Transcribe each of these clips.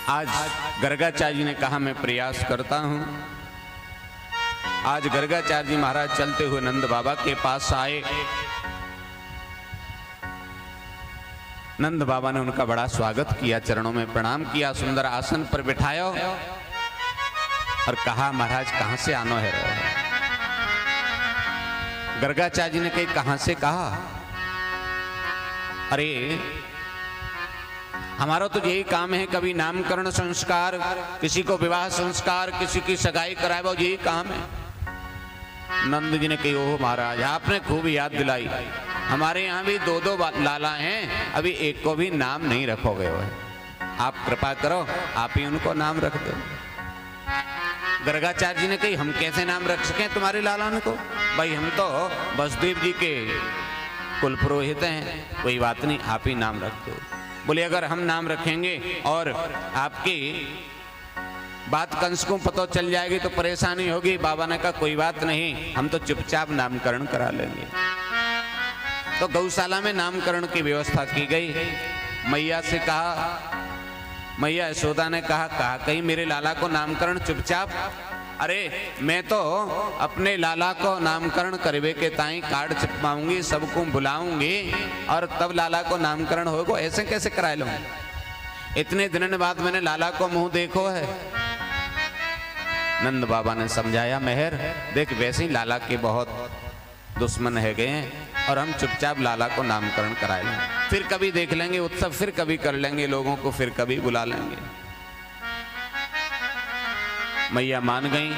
आज गर्गाचार्य जी ने कहा मैं प्रयास करता हूं। आज गर्गाचार्य जी महाराज चलते हुए नंद बाबा के पास आए। नंद बाबा ने उनका बड़ा स्वागत किया, चरणों में प्रणाम किया, सुंदर आसन पर बिठाया और कहा महाराज कहां से आनो है। गर्गाचार्य जी ने कही कहां से कहा, अरे हमारा तो यही काम है, कभी नामकरण संस्कार, किसी को विवाह संस्कार, किसी की सगाई कराए, वो यही काम है। नंद जी ने कही ओह महाराज आपने खूब याद दिलाई, हमारे यहाँ भी दो दो लाला हैं, अभी एक को भी नाम नहीं रखोगे हो, आप कृपा करो आप ही उनको नाम रख दो। गर्गाचार्य जी ने कही हम कैसे नाम रख सकें तुम्हारे लालान को, भाई हम तो वसुदेव जी के कुल पुरोहित हैं, कोई बात नहीं आप ही नाम रख दो। बोले अगर हम नाम रखेंगे और आपकी बात कंस को पता चल जाएगी तो परेशानी होगी। बाबा ने कहा कोई बात नहीं, हम तो चुपचाप नामकरण करा लेंगे। तो गौशाला में नामकरण की व्यवस्था की गई। मैया से कहा, मैया यशोदा ने कहा कहीं मेरे लाला को नामकरण चुपचाप, अरे मैं तो अपने लाला को नामकरण करवे के ताई कार्ड चिपकाऊंगी, सबको बुलाऊंगी और तब लाला को नामकरण होगा, ऐसे कैसे करा लूं, इतने दिनों बाद मैंने लाला को मुंह देखो है। नंद बाबा ने समझाया मेहर देख वैसे ही लाला के बहुत दुश्मन है गए हैं और हम चुपचाप लाला को नामकरण कराए लेंगे, फिर कभी देख लेंगे उत्सव, फिर कभी कर लेंगे लोगों को, फिर कभी बुला लेंगे। मैया मान गई।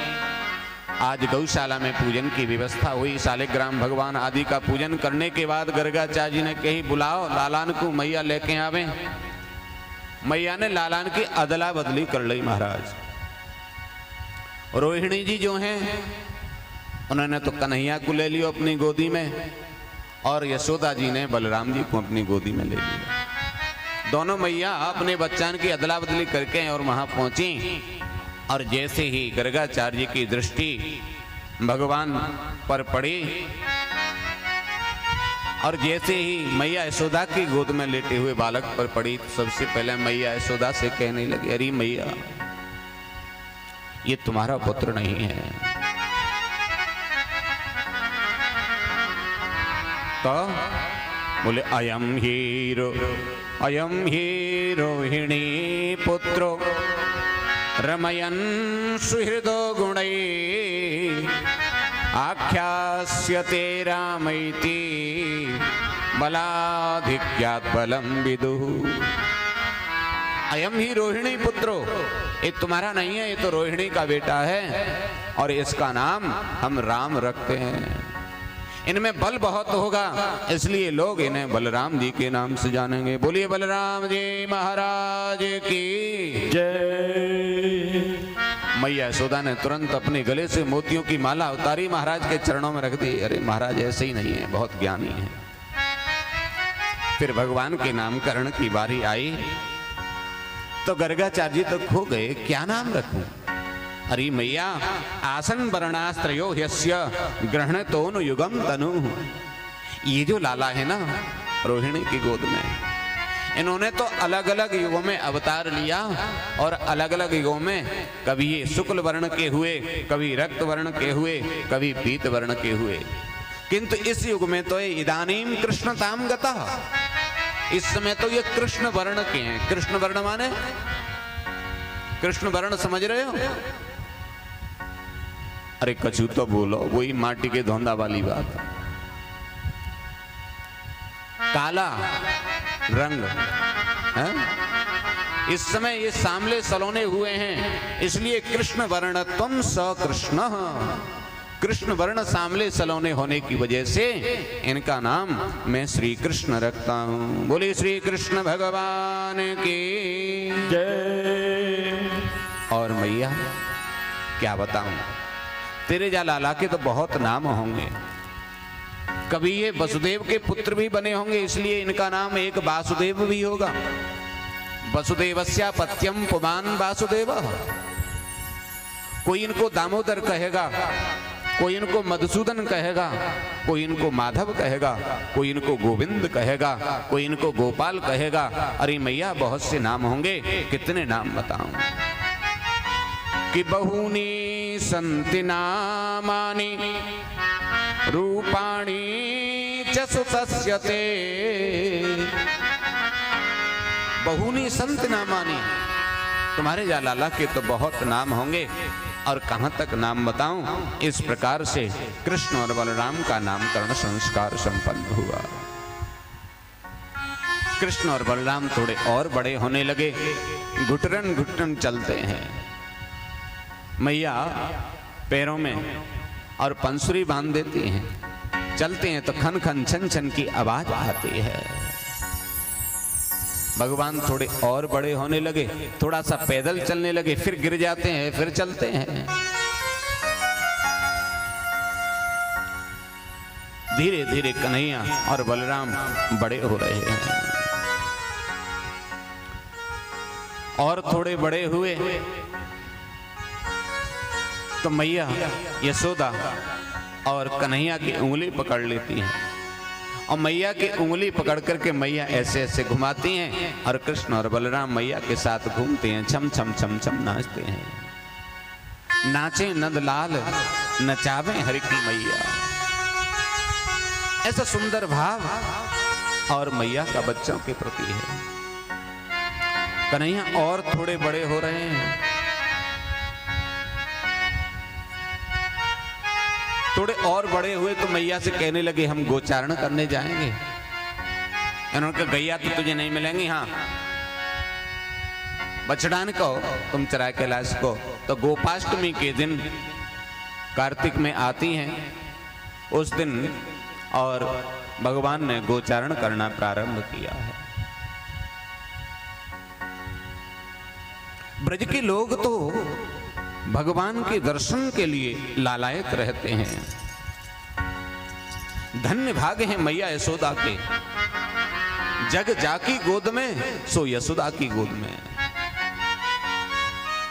आज गौशाला में पूजन की व्यवस्था हुई। शालिग्राम भगवान आदि का पूजन करने के बाद गर्गाचार्य जी ने कही बुलाओ लालान को, मैया लेके आवे। मैया ने लालान की अदला बदली कर ली महाराज। रोहिणी जी जो हैं उन्होंने तो कन्हैया को ले लियो अपनी गोदी में और यशोदा जी ने बलराम जी को अपनी गोदी में ले लिया। दोनों मैया अपने बच्चन की अदला बदली करके और वहां पहुंची और जैसे ही गर्गाचार्य जी की दृष्टि भगवान पर पड़ी और जैसे ही मैया यशोदा की गोद में लेटे हुए बालक पर पड़ी, सबसे पहले मैया यशोदा से कहने लगी अरे मैया ये तुम्हारा पुत्र नहीं है। तो बोले अयम ही रोहिणी पुत्रो रमयन् सुहृदो गुणै आख्यास्यते रामैति बलाधिक्यात् बलं विदुः। अयम ही रोहिणी पुत्रो, ये तुम्हारा नहीं है, ये तो रोहिणी का बेटा है और इसका नाम हम राम रखते हैं। इनमें बल बहुत होगा इसलिए लोग इन्हें बलराम जी के नाम से जानेंगे। बोलिए बलराम जी महाराज की जय। मैया यशोदा ने तुरंत अपने गले से मोतियों की माला उतारी, महाराज के चरणों में रख दी। अरे महाराज ऐसे ही नहीं है, बहुत ज्ञानी है। फिर भगवान के नामकरण की बारी आई तो गर्गाचार्य जी तो खो गए, क्या नाम रखूं। अरे मैया आसन वर्णास्त्रयो ह्यस्य ग्रहणतोनु युगम तनु। ये जो लाला है ना रोहिणी की गोद में, इन्होंने तो अलग अलग युगों में अवतार लिया और अलग अलग युगों में कभी ये शुक्ल वर्ण के हुए, कभी रक्त वर्ण के हुए, कभी पीत वर्ण के हुए, किंतु इस युग में तो ये इदानीम कृष्णताम गतः, इस समय तो ये कृष्ण वर्ण के हैं। कृष्ण वर्ण माने कृष्ण वर्ण समझ रहे हो? अरे कछु तो बोलो, वही माटी के धोंदा वाली बात। काला रंग है? इस समय ये सांवले सलोने हुए हैं, इसलिए कृष्ण वर्णत्वम सकृष्ण, कृष्ण वर्ण सांवले सलोने होने की वजह से इनका नाम मैं श्री कृष्ण रखता हूं। बोले श्री कृष्ण भगवान की जय। और मैया क्या बताऊं, तेरे जा लाला के तो बहुत नाम होंगे, कभी ये वसुदेव के पुत्र भी बने होंगे, इसलिए इनका नाम एक वासुदेव भी होगा। वसुदेवस्या पत्यम पुमान वासुदेव। कोई इनको दामोदर कहेगा, कोई इनको मधुसूदन कहेगा, कोई इनको माधव कहेगा, कोई इनको गोविंद कहेगा, कोई इनको गोपाल कहेगा। अरे मैया बहुत से नाम होंगे, कितने नाम बताऊं कि बहूनि संति नामानि रूपाणि च सुतस्य ते। बहूनि संति नामानि, तुम्हारे लाला के तो बहुत नाम होंगे और कहां तक नाम बताऊं। इस प्रकार से कृष्ण और बलराम का नामकरण संस्कार संपन्न हुआ। कृष्ण और बलराम थोड़े और बड़े होने लगे, घुटरन घुटरन चलते हैं। मैया पैरों में और पंसुरी बांध देती हैं, चलते हैं तो खन खन छन छन की आवाज आती है। भगवान थोड़े और बड़े होने लगे, थोड़ा सा पैदल चलने लगे, फिर गिर जाते हैं, फिर चलते हैं। धीरे धीरे कन्हैया और बलराम बड़े हो रहे हैं। और थोड़े बड़े हुए तो मैया यशोदा और कन्हैया की उंगली पकड़ लेती हैं और मैया की उंगली पकड़ करके मैया ऐसे ऐसे घुमाती हैं और कृष्ण और बलराम मैया के साथ घूमते हैं, छम छम छम छम नाचते हैं। नाचे नंदलाल नचावे हरि की मैया, ऐसा सुंदर भाव और मैया का बच्चों के प्रति है। कन्हैया और थोड़े बड़े हो रहे हैं, थोड़े और बड़े हुए तो मैया से कहने लगे हम गोचारण करने जाएंगे। इन्होंने कहा गैया तो तुझे नहीं मिलेंगी, हाँ बछड़ान को तुम चरा के ला इसको। तो गोपाष्टमी के दिन कार्तिक में आती हैं उस दिन, और भगवान ने गोचारण करना प्रारंभ किया है। ब्रज के लोग तो भगवान के दर्शन के लिए लालायत रहते हैं। धन्य भाग है मैया यशोदा के, जग जाकी गोद में सो यशोदा की गोद में।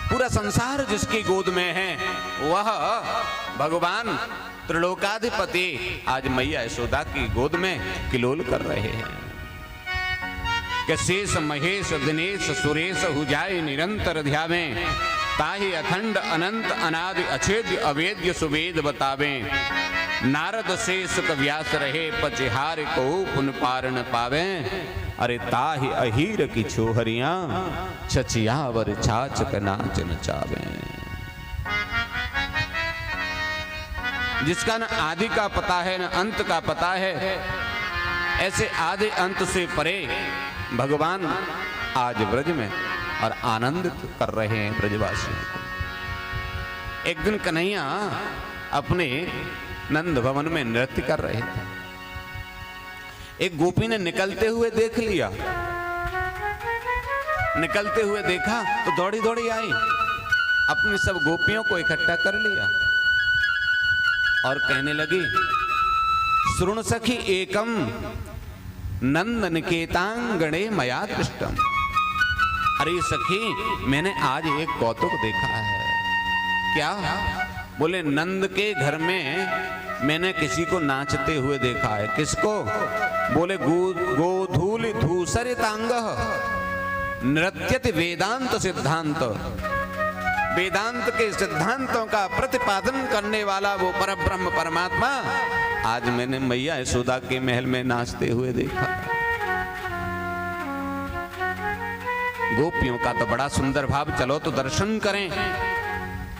पूरा संसार जिसकी गोद में है वह भगवान त्रिलोकाधिपति आज मैया यशोदा की गोद में किलोल कर रहे हैं। कि शेष महेश दिनेश सुरेश हुजाए निरंतर ध्यावें, ताहि अखंड अनंत अनादि अछेद्य अवेद्य सुवेद बतावें। नारद शेष व्यास रहे पचिहार को पुन पार न पावे। अरे ताहि अहीर की छोहरियां छचियावर छाछ नाच नचावे। जिसका न आदि का पता है न अंत का पता है, ऐसे आदि अंत से परे भगवान आज ब्रज में और आनंदित कर रहे हैं ब्रजवासियों को। एक दिन कन्हैया अपने नंद भवन में नृत्य कर रहे थे। एक गोपी ने निकलते हुए देख लिया, निकलते हुए देखा तो दौड़ी दौड़ी आई, अपनी सब गोपियों को इकट्ठा कर लिया और कहने लगी श्रृण सखी एकम नंद निकेतांगणे मया दृष्टम। अरे सखी मैंने आज एक कौतुक देखा है। क्या? बोले नंद के घर में मैंने किसी को नाचते हुए देखा है। किसको? बोले गोधूल धूसरितांग नृत्यति वेदांत सिद्धांत। वेदांत के सिद्धांतों का प्रतिपादन करने वाला वो परब्रह्म परमात्मा आज मैंने मैया यशोदा के महल में नाचते हुए देखा। गोपियों का तो बड़ा सुंदर भाव, चलो तो दर्शन करें।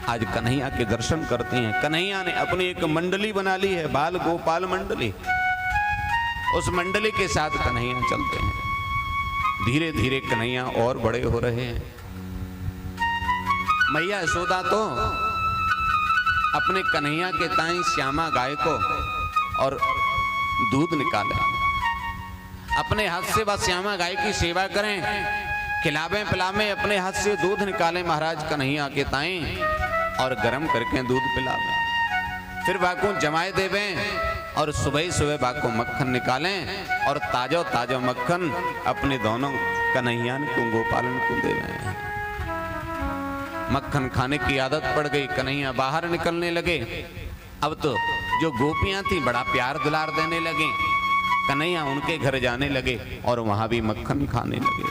आज कन्हैया के दर्शन करते हैं। कन्हैया ने अपनी एक मंडली बना ली है, बाल गोपाल मंडली। उस मंडली के साथ कन्हैया चलते हैं। धीरे धीरे कन्हैया और बड़े हो रहे हैं। मैया यशोदा तो अपने कन्हैया के ताई श्यामा गाय को और दूध निकाले, अपने हाथ से वह श्यामा गाय की सेवा करें, खिलावे पिलावे, अपने हाथ से दूध निकाले महाराज कन्हैया के ताई और गर्म करके दूध पिलावे। फिर बाको जमाए देवे और सुबह सुबह बाको मक्खन निकालें और ताजो ताजो मक्खन अपने दोनों कन्हैया को गोपालन को देवे। मक्खन खाने की आदत पड़ गई, कन्हैया बाहर निकलने लगे। अब तो जो गोपियां थी बड़ा प्यार दुलार देने लगे, कन्हैया उनके घर जाने लगे और वहां भी मक्खन खाने लगे।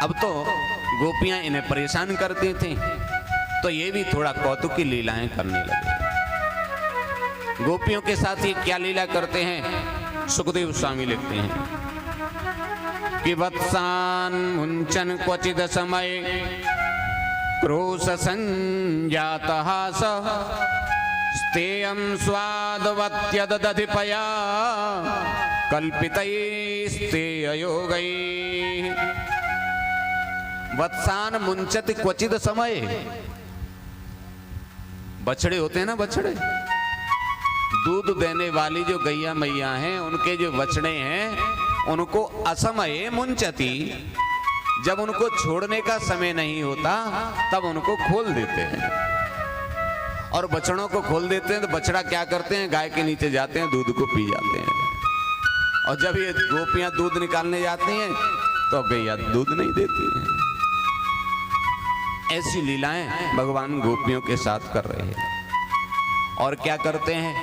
अब तो गोपियां इन्हें परेशान करती थी, तो ये भी थोड़ा कौतुक की लीलाएं करने लगे। गोपियों के साथ ये क्या लीला करते हैं, सुखदेव स्वामी लिखते हैं कि वत्सान मुंचन क्वचिद समय क्रोश संजात हास स्तेयं स्वादवत्यदधिपया कल्पितैस्तेययोगैः। वत्सान मुंचत क्वचिद समय, बछड़े होते हैं ना, बछड़े दूध देने वाली जो गैया मैया हैं, उनके जो बछड़े हैं उनको असमये मुंचती, जब उनको छोड़ने का समय नहीं होता तब उनको खोल देते हैं। और बछड़ों को खोल देते हैं तो बछड़ा क्या करते हैं, गाय के नीचे जाते हैं, दूध को पी जाते हैं। और जब ये गोपियां दूध निकालने जाती हैं तो गैया दूध नहीं देती हैं। ऐसी लीलाएं भगवान गोपियों के साथ कर रहे हैं। और क्या करते हैं,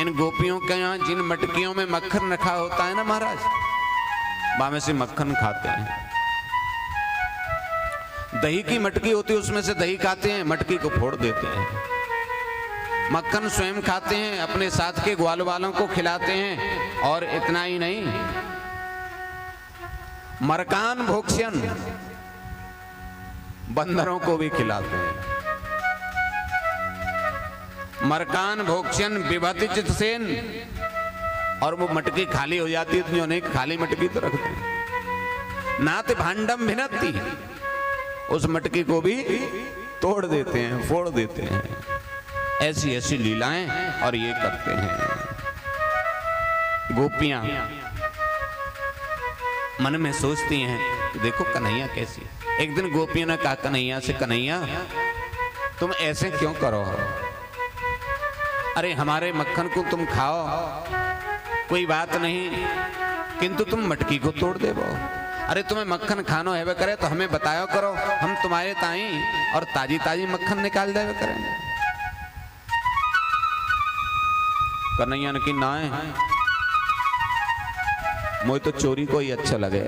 इन गोपियों के यहाँ जिन मटकियों में मक्खन रखा होता है ना महाराज, वहां में से मक्खन खाते हैं। दही की मटकी होती है, उसमें से दही खाते हैं, मटकी को फोड़ देते हैं। मक्खन स्वयं खाते हैं, अपने साथ के ग्वाल वालों को खिलाते हैं। और इतना ही नहीं, मरकान भोक्ष्यन, बंदरों को भी खिलाते हैं। मरकान भोक्ष्यन विभति चित्सेन, और वो मटकी खाली हो जाती है तो जो नहीं खाली मटकी तो रखते हैं। नात भांडम भिन्नति, उस मटकी को भी तोड़ देते हैं, फोड़ देते हैं। ऐसी ऐसी लीलाएं और ये करते हैं। गोपियां मन में सोचती हैं कि देखो कन्हैया कैसी। एक दिन गोपियों ने कहा कन्हैया से, कन्हैया तुम ऐसे क्यों करो, अरे हमारे मक्खन को तुम खाओ कोई बात नहीं, किंतु तुम मटकी को तोड़ देवो। अरे तुम्हें मक्खन खानो है करे तो हमें बताया करो, हम तुम्हारे ताई और ताजी ताजी मक्खन निकाल देवे करेंगे। कन्हैया ने की ना है, मुझे तो चोरी को ही अच्छा लगे।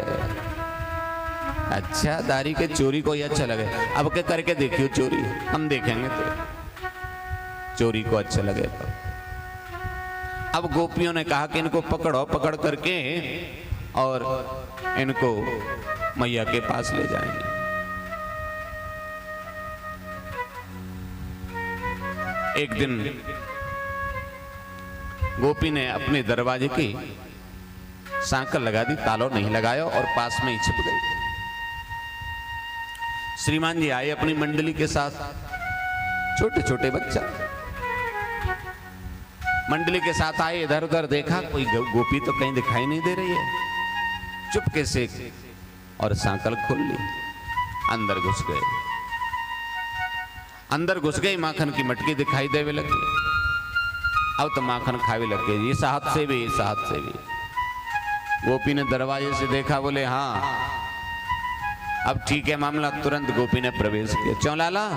अच्छा दारी के चोरी को ही अच्छा लगे, अब क्या करके देखियो चोरी, हम देखेंगे तो चोरी को अच्छा लगे। तो अब गोपियों ने कहा कि इनको पकड़ो, पकड़ करके और इनको मैया के पास ले जाएंगे। एक दिन गोपी ने अपने दरवाजे की सांकल लगा दी, ताला नहीं लगाया और पास में ही छिप गई। श्रीमान जी आए अपनी मंडली के साथ, छोटे छोटे बच्चा मंडली के साथ आए, इधर उधर देखा, कोई गोपी तो कहीं दिखाई नहीं दे रही है। चुपके से और सांकल खोल ली, अंदर घुस गए। अंदर घुस गई, माखन की मटकी दिखाई देवे लगी। अब तो माखन खावे लगे, ये हाथ से भी, इस हाथ से भी। गोपी ने दरवाजे से देखा, बोले हाँ अब ठीक है मामला। तुरंत गोपी ने प्रवेश किया। चौलाला,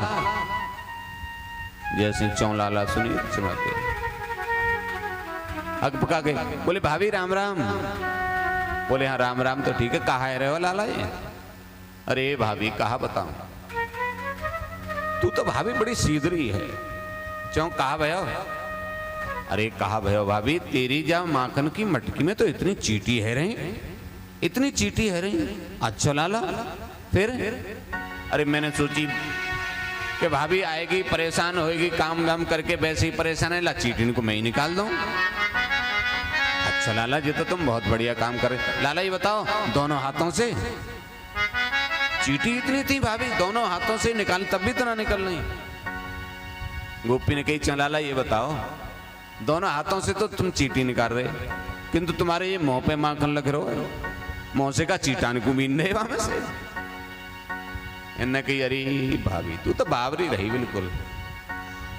जैसे चौलाला सुनी चुमाते अकपका गए, बोले भाभी राम राम। बोले हाँ राम राम, तो ठीक है, कहाँ है रहे हो लाला ये? अरे भाभी कहा बताऊं, तू तो भाभी बड़ी सीधरी है। चौ कहा भयो? अरे कहा भयो भाभी, तेरी जा माखन की मटकी में तो इतनी चीटी है रही, इतनी चीटी है रही। अच्छा लाला फिर? अरे मैंने सोची कि भाभी आएगी, परेशान होएगी, काम वाम करके वैसे ही परेशान है, ला चीटी को मैं ही निकाल दूं। अच्छा लाला जी तो तुम बहुत बढ़िया काम कर रहे। लाला ये बताओ, दोनों हाथों से चीटी इतनी थी भाभी, दोनों हाथों से निकाल तब भी तो ना निकल रही। गोपी ने कही चल लाला ये बताओ, दोनों हाथों से तो तुम चीटी निकाल रहे, किंतु तुम्हारे ये मुंह पे माखन लग रहा है, मुंह से का चीटान को बीन रहे वहां से। इन्हें कही अरे भाभी तू तो बावरी रही बिल्कुल।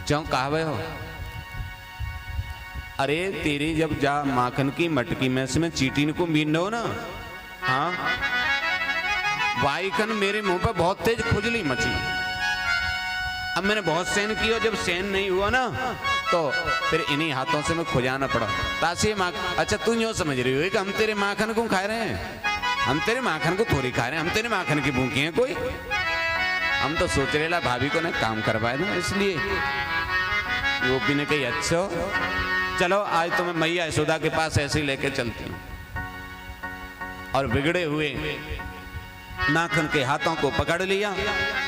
चौ कहा भाई हो? अरे तेरी जब जा माखन की मटकी में से मैं चीटी को बीन रहे हो ना, हाँ वाईकन मेरे मुंह पर बहुत तेज खुजली मची। अब मैंने बहुत सहन किया, जब सहन नहीं हुआ ना तो फिर इन्हीं हाथों से मैं खुजाना पड़ा। तासी अच्छा तू यूँ समझ रही हो कि हम तेरे माखन को खा रहे हैं? हम तेरे माखन को थोड़ी खा रहे हैं, हम तेरे माखन की भूखे हैं कोई? हम तो सोच रहे ला भाभी को ना काम करवाए ना, इसलिए गोपी ने कही अच्छा चलो आज तो मैं मैया यशोदा के पास ऐसे ही लेके चलती हूँ। और बिगड़े हुए नाखन के हाथों को पकड़ लिया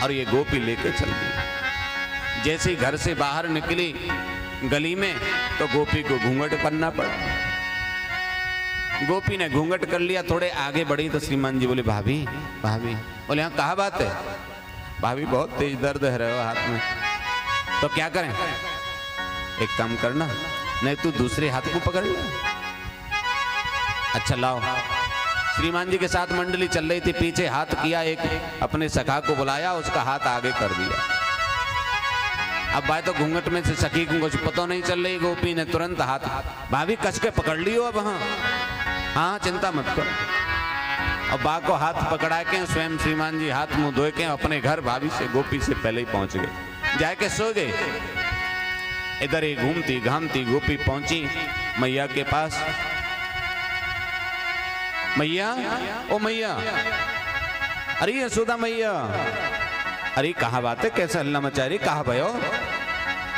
और ये गोपी लेके चल दी। जैसे ही घर से बाहर निकली गली में तो गोपी को घूंघट पहनना पड़ा। गोपी ने घूंघट कर लिया, थोड़े आगे बढ़ी तो श्रीमान जी बोले भाभी भाभी। बोले हाँ कहा बात है? भाभी बहुत तेज दर्द है रहे हो हाथ में, तो क्या करें? एक काम करना, नहीं तू दूसरे हाथ को पकड़ ले। अच्छा लाओ। श्रीमान जी के साथ मंडली चल रही थी, पीछे हाथ किया, एक अपने सखा को बुलाया, उसका हाथ आगे कर दिया। अब भाई तो घूंघट में से सखी को कुछ पता नहीं चल रही, गोपी ने तुरंत हाथ भाभी कस के पकड़ लियो अब। हाँ चिंता मत करो। अब बा को हाथ पकड़ा के स्वयं श्रीमान जी हाथ मुंह धोए के अपने घर भाभी से गोपी से पहले ही पहुंच गए, जाके सो गए। इधर ही घूमती घामती गोपी पहुंची मैया के पास। मैया ओ मैया, अरे यशोदा मैया, अरे कहा बात है, कैसे हल्ला मचा रही? कहा भयो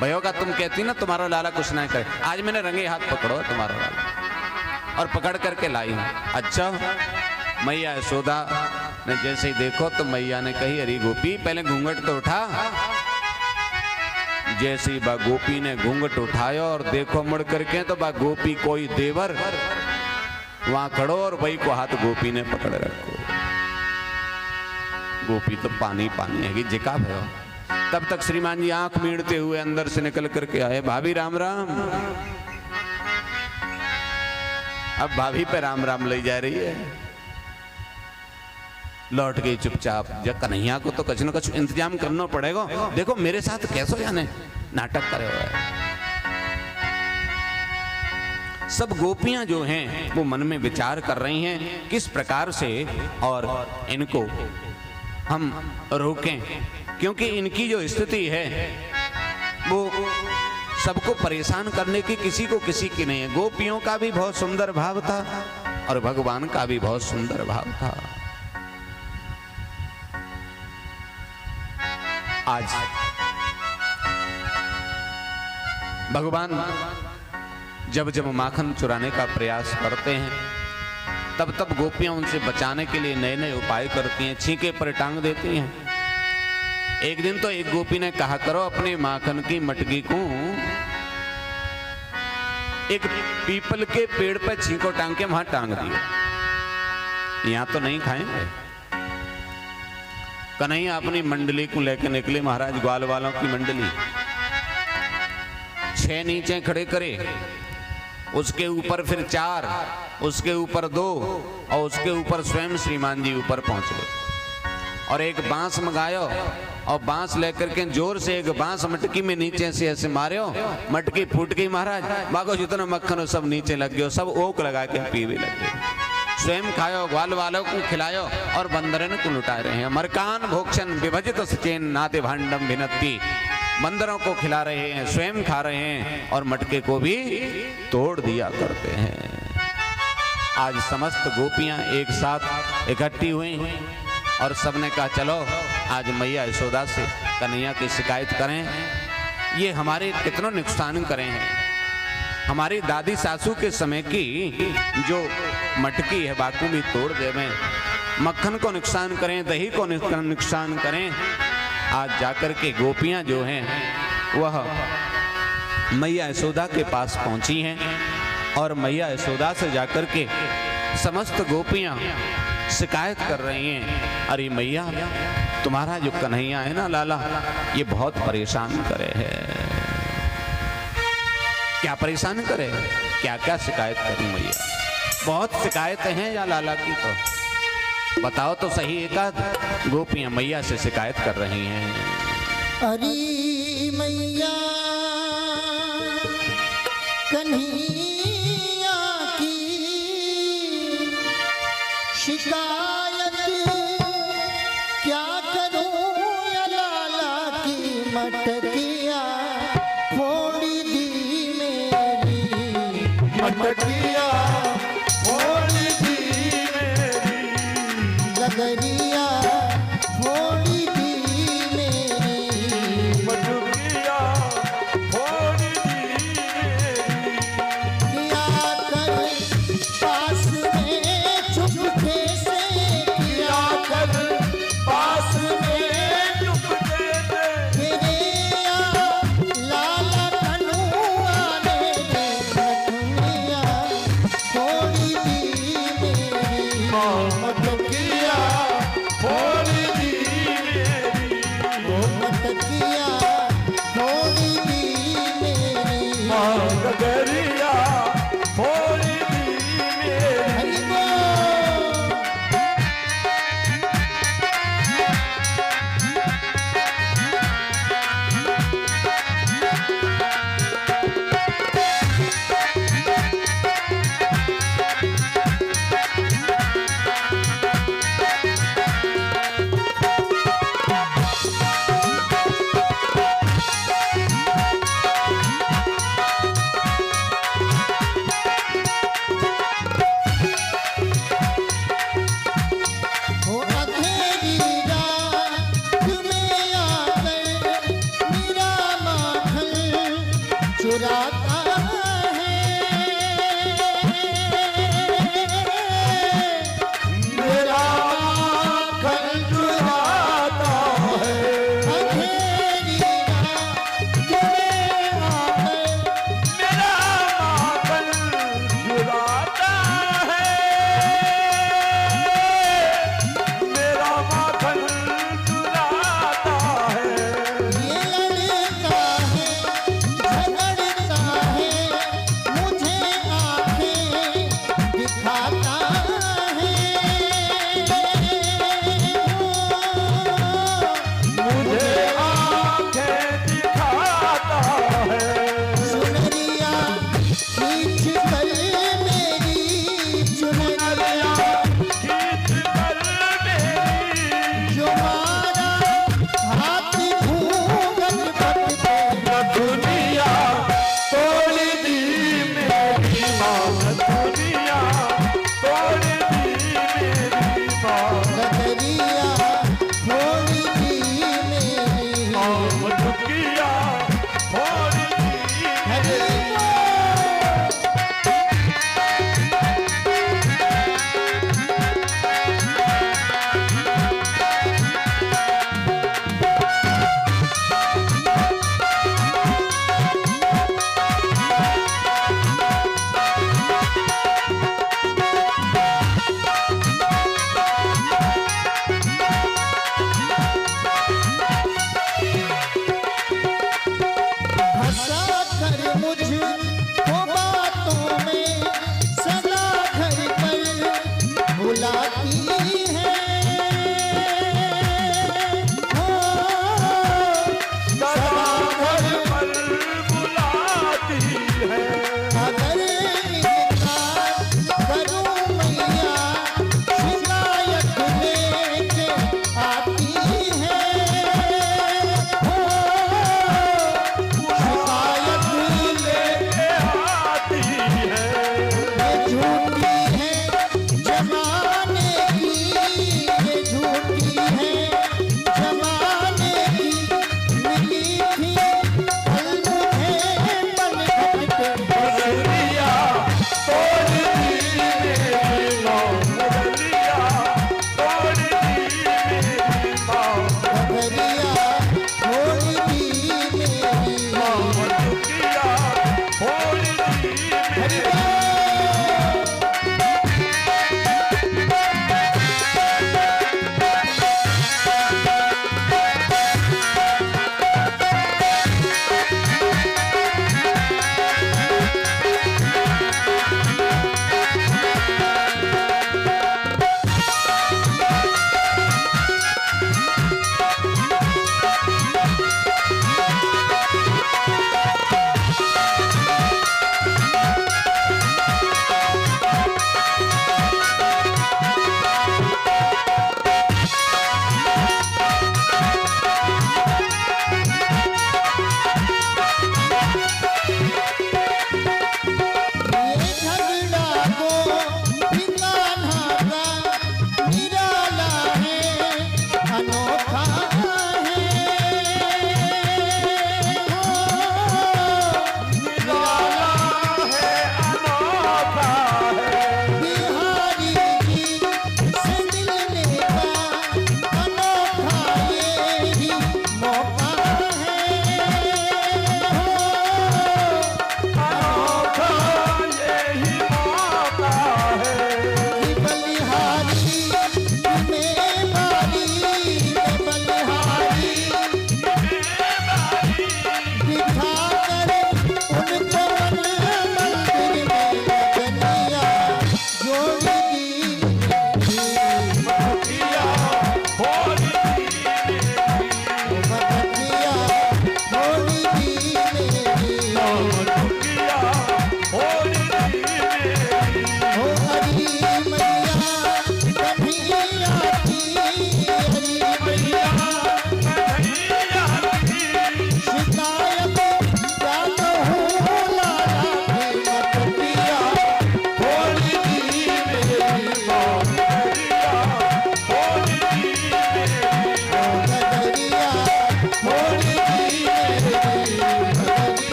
भयो का तुम कहती ना तुम्हारा लाला कुछ ना करे, आज मैंने रंगे हाथ पकड़ो तुम्हारा लाला और पकड़ करके लाई। अच्छा मैया यशोदा ने जैसे ही देखो तो मैया ने कही अरे गोपी पहले घूंघट तो उठा। जैसे ही बा गोपी ने घूंघट उठाया और देखो मुड़ करके तो बा गोपी कोई देवर वहां खड़ो और भाई को हाथ गोपी ने पकड़ रखो। गोपी तो पानी पानी है कि जिका भयो। तब तक श्रीमान जी आंख मीड़ते हुए अंदर से निकल करके आए, भाभी राम राम। अब भाभी पे राम राम ले जा रही है। लौट गई चुपचाप। जब कन्हैया को तो कुछ न कुछ इंतजाम करना पड़ेगा, देखो मेरे साथ कैसे जाने नाटक करे हुए है। सब गोपियां जो हैं वो मन में विचार कर रही हैं किस प्रकार से और इनको हम रोकें, क्योंकि इनकी जो स्थिति है वो सबको परेशान करने की किसी को किसी की नहीं है। गोपियों का भी बहुत सुंदर भाव था और भगवान का भी बहुत सुंदर भाव था। आज भगवान जब जब माखन चुराने का प्रयास करते हैं तब तब गोपियां उनसे बचाने के लिए नए नए उपाय करती हैं, छींके पर टांग देती हैं। एक दिन तो एक गोपी ने कहा करो अपने माखन की मटकी को एक पीपल के पेड़ पर छींको टांग के वहां टांग दिया, यहां तो नहीं खाएंगे। कन्हैया अपनी मंडली को लेकर निकले, महाराज ग्वाल वालों की मंडली, 6 नीचे खड़े करे, उसके ऊपर फिर 4, उसके ऊपर 2 और उसके ऊपर स्वयं श्रीमान जी ऊपर पहुंच गए। और एक बांस मंगायो और बांस लेकर के जोर से एक बांस मटकी में नीचे से ऐसे मारियो, मटकी फूट गई महाराज। बागो जितना मक्खन हो सब नीचे लग गयो, सब ओक लगा के पीवे लगे। स्वयं खायो, ग्वाल वालों को खिलायो और बंदरन को लुटा रहे हैं। मरकान भोक्षण विभजित सचेन नाते भांडम भिनती, बंदरों को खिला रहे हैं, स्वयं खा रहे हैं और मटके को भी तोड़ दिया करते हैं। आज समस्त गोपियां एक साथ इकट्ठी हुई और सबने कहा चलो आज मैया यशोदा से कन्हैया की शिकायत करें, ये हमारे कितना नुकसान करे हैं। हमारी दादी सासू के समय की जो मटकी है बाकू में तोड़ देवें, मक्खन को नुकसान करें, दही को नुकसान करें। आज जाकर के गोपियां जो हैं वह मैया यशोदा के पास पहुंची हैं और मैया यशोदा से जाकर के समस्त गोपियां शिकायत कर रही हैं, अरे मैया तुम्हारा जो कन्हैया है ना लाला, ये बहुत परेशान करे है। क्या परेशान करे, क्या क्या शिकायत करूं मैया? बहुत शिकायतें हैं या लाला की, तो बताओ तो सही। एकाध गोपियां मैया से शिकायत कर रही हैं। अरे मैया कन्हैया की शिकायत क्या करूं या लाला की मटकी नगरिया थोड़ी दी मेरी मधुकिया थोड़ी दी मेरी किया कर पास में चुपके से किया कर पास में चुपके से तेरे लाला कनुआ ने नथुनिया थोड़ी दी मेरी मधुकिया थोड़ी दी मेरी मटकिया थोड़ी दी मेरी नगरिया थोड़ी दी मेरी हरि बोल।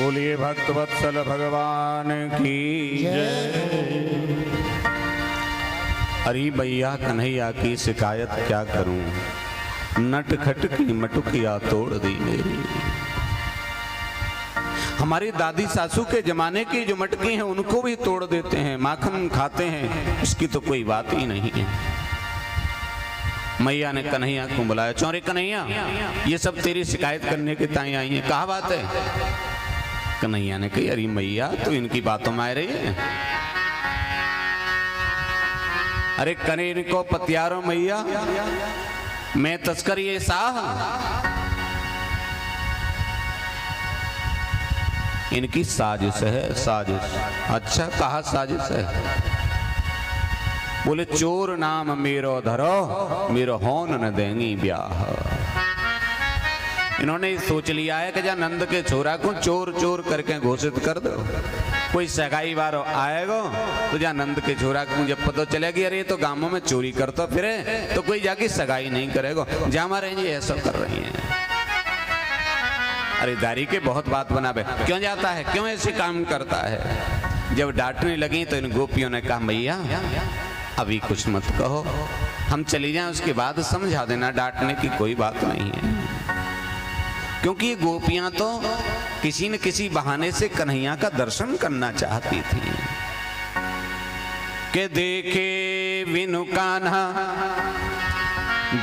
बोलिए भक्त वत्सल भगवान की जय। अरे भैया कन्हैया की शिकायत क्या करूं, नटखट की मटुकिया तोड़ दी मेरी। हमारी दादी सासू के जमाने की जो मटकी हैं उनको भी तोड़ देते हैं, माखन खाते हैं, इसकी तो कोई बात ही नहीं है। मैया ने कन्हैया को बुलाया, चौरे कन्हैया ये सब तेरी शिकायत करने के ताई आई है, कहा बात है? कन्हैया ने कही, अरे मैया तो इनकी बातों में आ रही है। अरे कने इनको पतियारो मैया, मैं तस्कर ये साह, इनकी साजिश है, साजिश। अच्छा कहा साजिश है? बोले चोर नाम मेरो धरो, मेरो होन न देंगी ब्याह। इन्होंने सोच लिया है कि जा नंद के छोरा को चोर चोर करके घोषित कर दो, कोई सगाई वारो आएगा तो जा नंद के छोरा को जब पता चलेगी अरे तो गांवों में चोरी करता फिरे तो कोई जाके सगाई नहीं करेगा, जामा रहेंगे ऐसा कर रही हैं। अरे दारी के बहुत बात बनावे, क्यों जाता है, क्यों ऐसे काम करता है? जब डांटने लगी तो इन गोपियों ने कहा मैया अभी कुछ मत कहो, हम चली जाएं उसके बाद समझा देना, डांटने की कोई बात नहीं है। क्योंकि ये गोपियां तो किसी न किसी बहाने से कन्हैया का दर्शन करना चाहती थी। के देखे विनु कान्हा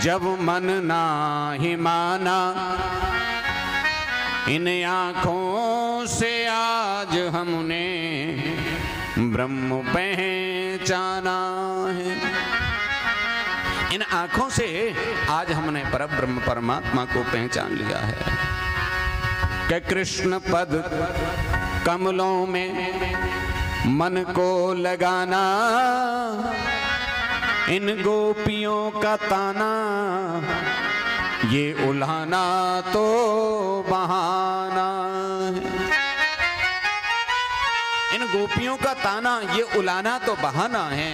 जब मन नाही माना, इन आंखों से आज हमने ब्रह्म पहचाना है। इन आंखों से आज हमने परब्रह्म परमात्मा को पहचान लिया है। कि कृष्ण पद कमलों में मन को लगाना, इन गोपियों का ताना ये उल्हाना तो बहाना है। इन गोपियों का ताना ये उलाना तो बहाना है।